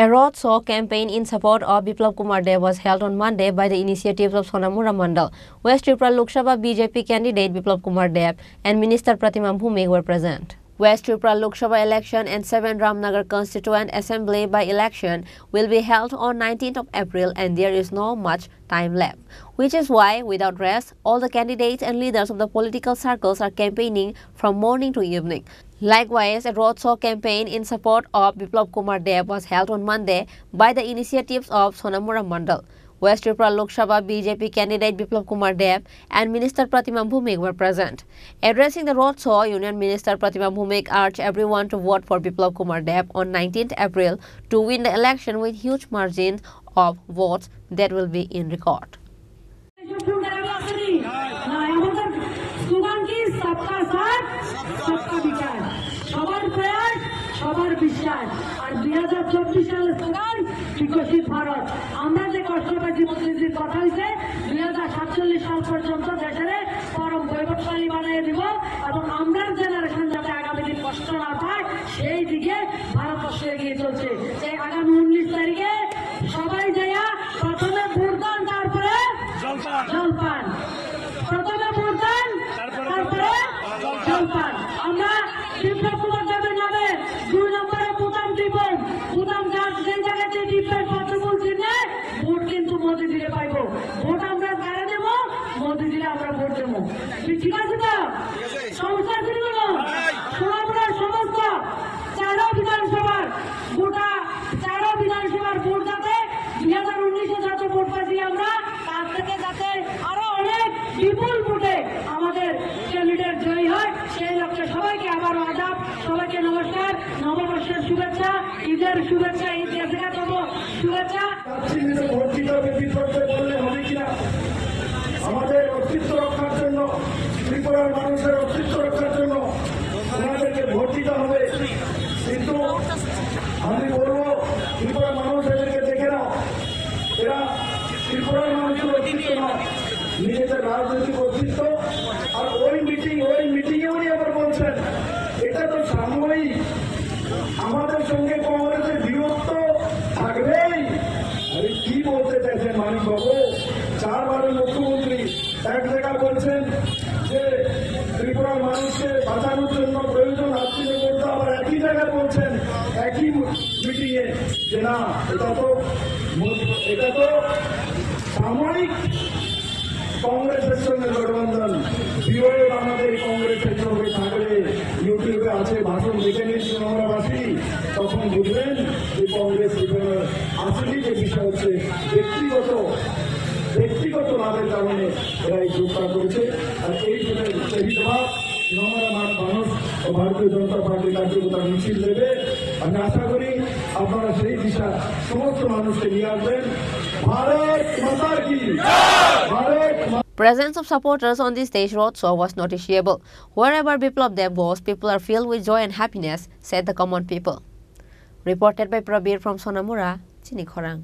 A road show campaign in support of Biplab Kumar Deb was held on Monday by the initiatives of Sonamura Mandal. West Tripura Lok Sabha BJP candidate Biplab Kumar Deb and Minister Pratima Bhumik were present. West Tripura Lok Sabha election and 7 Ramnagar Constituent Assembly by-election will be held on 19th of April and there is no much time left, which is why, without rest, all the candidates and leaders of the political circles are campaigning from morning to evening. Likewise, a roadshow campaign in support of Biplab Kumar Deb was held on Monday by the initiatives of Sonamura Mandal. West Tripura Lok Sabha BJP candidate Biplab Kumar Deb and Minister Pratima Bhumik were present. Addressing the roadshow, Union Minister Pratima Bhumik urged everyone to vote for Biplab Kumar Deb on 19th April to win the election with huge margin of votes that will be in record. সবার বিশ্বাস আর 2024 সালের slogan বিকশিত ভারত। আমরা যে কষ্টবাদী প্রতিনিধির কথা হয়েছে 2047 সাল পর্যন্ত দেশের পরম বৈভবশালী বানিয়ে দিব এবং আমরা জেনারেশন যাতে আগামী দিন কষ্ট না পায় সেই দিকে ভারতবর্ষ এগিয়ে চলছে। এই আগামী 19 তারিখে সবাই যাইয়া প্রথমে ভোটদান তারপরে জলপান, প্রথমে ভোটদান তারপরে জলপান। আমরা বিপ্লব কুমার দেবের নামে 2 নম্বরে বুতাম দিব, বুতাম গাছ যে জায়গাতে ডিপের কথা বলছি না ভোট কিন্তু মোদি দিলে পাইব। ভোট আমরা গাড়ে দেব, মোদি দিলে আমরা ভোট দেব। ঠিক আছে তো? সমস্যা আছে না? সোনাপুরের সমস্ত 4 বিধানসভার গোটা 4 বিধানসভার ভোট যাতে 2019-এ যত ভোট পাচ্ছি আমরা তার থেকে যাতে আরো অনেক বিপুল ভোটে আমাদের ক্যান্ডিডেট জয়ী হয় সেই লক্ষ্যে সবাইকে আবারও আদাব, সবাইকে নমস্কার, নববর্ষের শুভেচ্ছা, ঈদের শুভেচ্ছা, ঈদ দেশে শুভেচ্ছা। আমাদের অস্তিত্ব রক্ষার জন্য, ত্রিপুরার মানুষের অস্তিত্ব রক্ষার জন্য ওনাদেরকে ভোট দিতে হবে। কিন্তু আমি বলবো ত্রিপুরার মানুষ এদেরকে দেখে নাও, এরা ত্রিপুরার মানুষের অস্তিত্ব নয়, নিজেদের রাজনৈতিক অস্তিত্ব। আর ওই মিটিংয়ে উনি আবার বলছেন এটা তো সাময়িক, আমাদের সঙ্গে কংগ্রেসের বিরোধ থাকবেই। আরে কি বলতে চাইছেন মানিক বাবু? 4 বারের মুখ্যমন্ত্রী এক জায়গায় বলছেন যে ত্রিপুরার মানুষকে বাঁচানোর জন্য প্রয়োজন আর্থিক করতে, আবার একই জায়গায় বলছেন একই মিটিংয়ে যে না এটা তো সাময়িক কংগ্রেসের সঙ্গে গঠবন্ধন। বিরোধ আমাদের কংগ্রেসের সঙ্গে থাকলে ইউটিউবে আছে ভাষণ দেখে নিয়েছি আমরাবাসী, তখন বুঝবেন যে কংগ্রেস আসলে যে বিষয় হচ্ছে ব্যক্তিগত লাভের কারণে এরা এই যোগটা করেছে। আর এই শহীদভাব মানুষ ও ভারতীয় জনতা পার্টির কার্যকর্তা মিছিল দেবে। আমি আশা করি আপনারা সেই দিশা সমস্ত মানুষকে নিয়ে আসবেন। ভারত মাতা কি! Presence of supporters on this stage roadshow was noticeable. Wherever Biplab Deb goes, people are filled with joy and happiness, said the common people. Reported by Prabir from Sonamura, Chinikhorang.